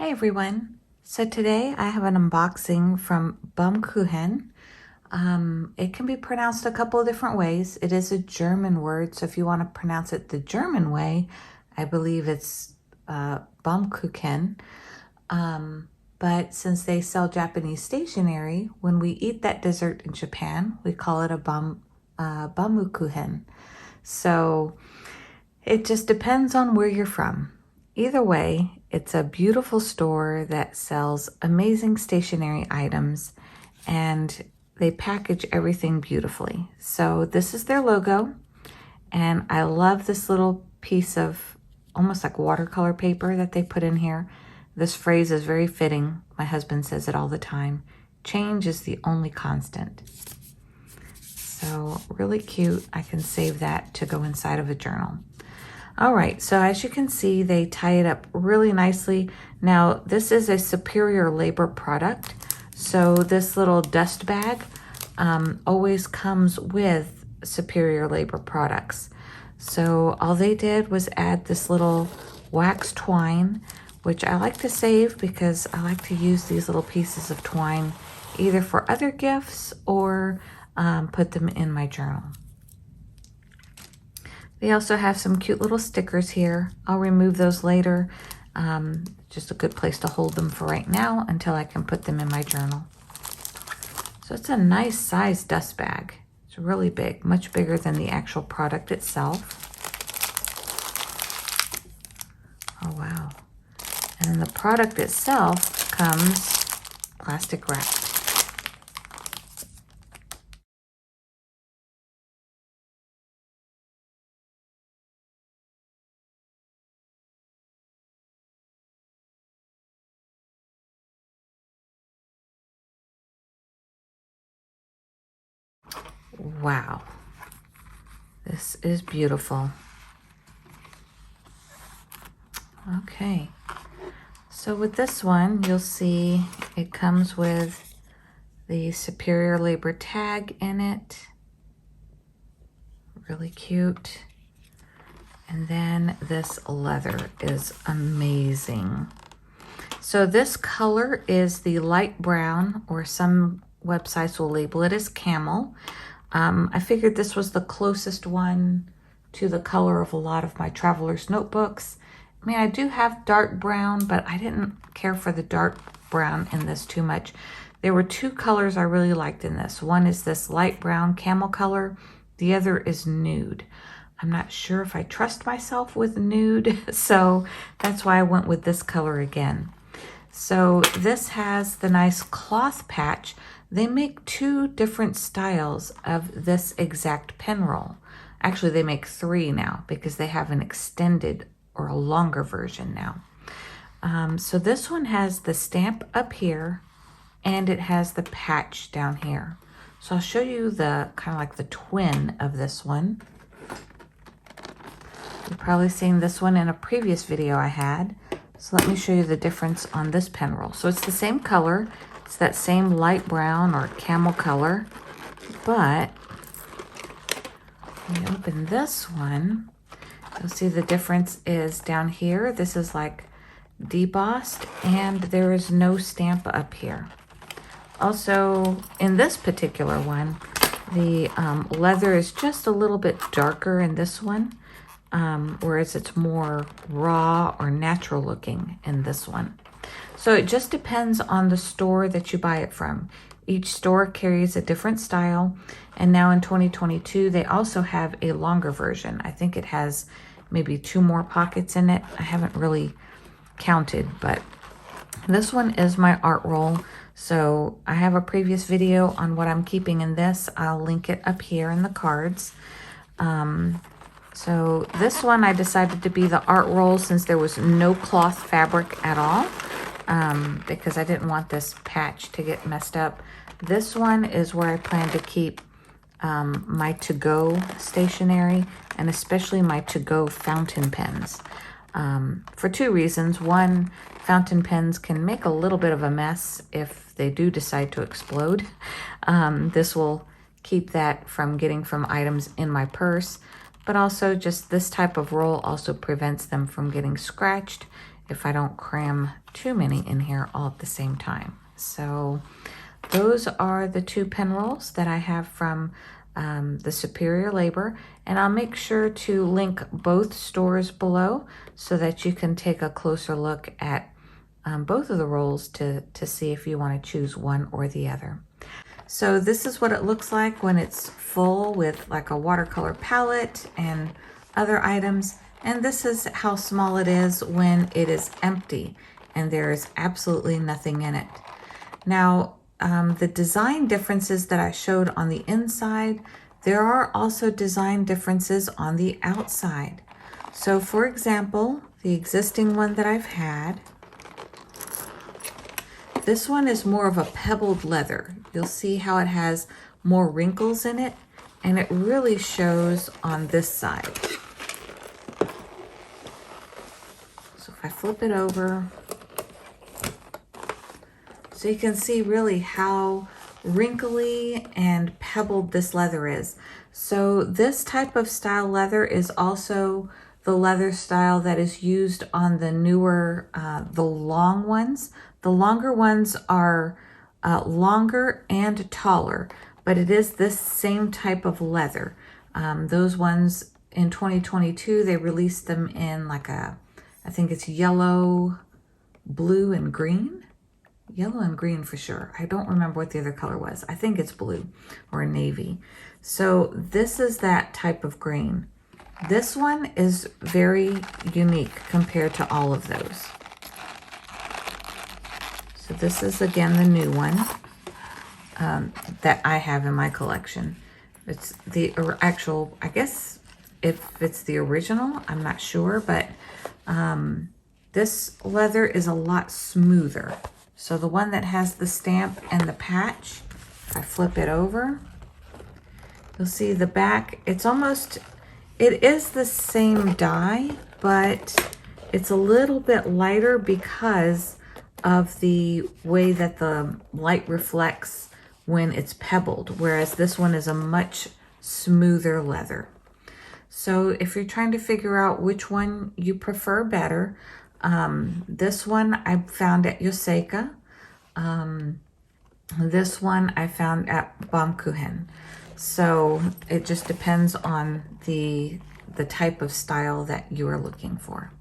Hi everyone. So today I have an unboxing from Baum-kuchen. It can be pronounced a couple of different ways. It is a German word, so if you want to pronounce it the German way, I believe it's Baum-kuchen. But since they sell Japanese stationery, when we eat that dessert in Japan, we call it a Baum-kuchen. So it just depends on where you're from. Either way, it's a beautiful store that sells amazing stationery items and they package everything beautifully. So this is their logo, and I love this little piece of almost like watercolor paper that they put in here. This phrase is very fitting. My husband says it all the time. Change is the only constant. So really cute. I can save that to go inside of a journal. All right, so as you can see, they tie it up really nicely. Now, this is a superior labor product. So this little dust bag always comes with superior labor products. So all they did was add this little wax twine, which I like to save because I like to use these little pieces of twine either for other gifts or put them in my journal. They also have some cute little stickers here. I'll remove those later. Just a good place to hold them for right now until I can put them in my journal. So it's a nice size dust bag. It's really big, much bigger than the actual product itself. Oh, wow. And then the product itself comes plastic wrapped. Wow, this is beautiful. Okay, so with this one, you'll see it comes with the superior labor tag in it. Really cute. And then this leather is amazing. So this color is the light brown, or some websites will label it as camel. I figured this was the closest one to the color of a lot of my traveler's notebooks. I mean, I do have dark brown, but I didn't care for the dark brown in this too much. There were two colors I really liked in this. One is this light brown camel color. The other is nude. I'm not sure if I trust myself with nude, so that's why I went with this color again. So this has the nice cloth patch. They make two different styles of this exact pen roll. Actually, they make three now because they have an extended or a longer version now. So this one has the stamp up here and it has the patch down here. So I'll show you the kind of like the twin of this one. You've probably seen this one in a previous video I had. So let me show you the difference on this pen roll. So it's the same color. It's that same light brown or camel color, but when you open this one, you'll see the difference is down here. This is like debossed and there is no stamp up here. Also, in this particular one, the leather is just a little bit darker in this one, whereas it's more raw or natural looking in this one. So it just depends on the store that you buy it from. Each store carries a different style, and now in 2022 they also have a longer version. I think it has maybe 2 more pockets in it. I haven't really counted, but this one is my art roll. So I have a previous video on what I'm keeping in this. I'll link it up here in the cards. So this one I decided to be the art roll since there was no cloth fabric at all, because I didn't want this patch to get messed up. This one is where I plan to keep my to-go stationery, and especially my to-go fountain pens, for 2 reasons. One, fountain pens can make a little bit of a mess if they do decide to explode. This will keep that from getting from items in my purse, but also just this type of roll also prevents them from getting scratched if I don't cram too many in here all at the same time. So those are the 2 pen rolls that I have from the Superior Labor, and I'll make sure to link both stores below so that you can take a closer look at both of the rolls to see if you want to choose one or the other. So this is what it looks like when it's full with like a watercolor palette and other items. And this is how small it is when it is empty and there is absolutely nothing in it. Now, the design differences that I showed on the inside, there are also design differences on the outside. So for example, the existing one that I've had, this one is more of a pebbled leather. You'll see how it has more wrinkles in it, and it really shows on this side. So if I flip it over, so you can see really how wrinkly and pebbled this leather is. So this type of style leather is also the leather style that is used on the newer, the long ones. The longer ones are longer and taller, but it is this same type of leather. Those ones in 2022, they released them in like I think it's yellow, blue, and green. Yellow and green for sure. I don't remember what the other color was. I think it's blue or navy. So this is that type of green. This one is very unique compared to all of those. So this is again the new one that I have in my collection. It's the actual, I guess if it's the original, I'm not sure, but this leather is a lot smoother. So the one that has the stamp and the patch, if I flip it over, you'll see the back. It's almost, it is the same dye, but it's a little bit lighter because of the way that the light reflects when it's pebbled, whereas this one is a much smoother leather. So if you're trying to figure out which one you prefer better, this one I found at Yoseka. This one I found at Baum-kuchen. So it just depends on the type of style that you are looking for.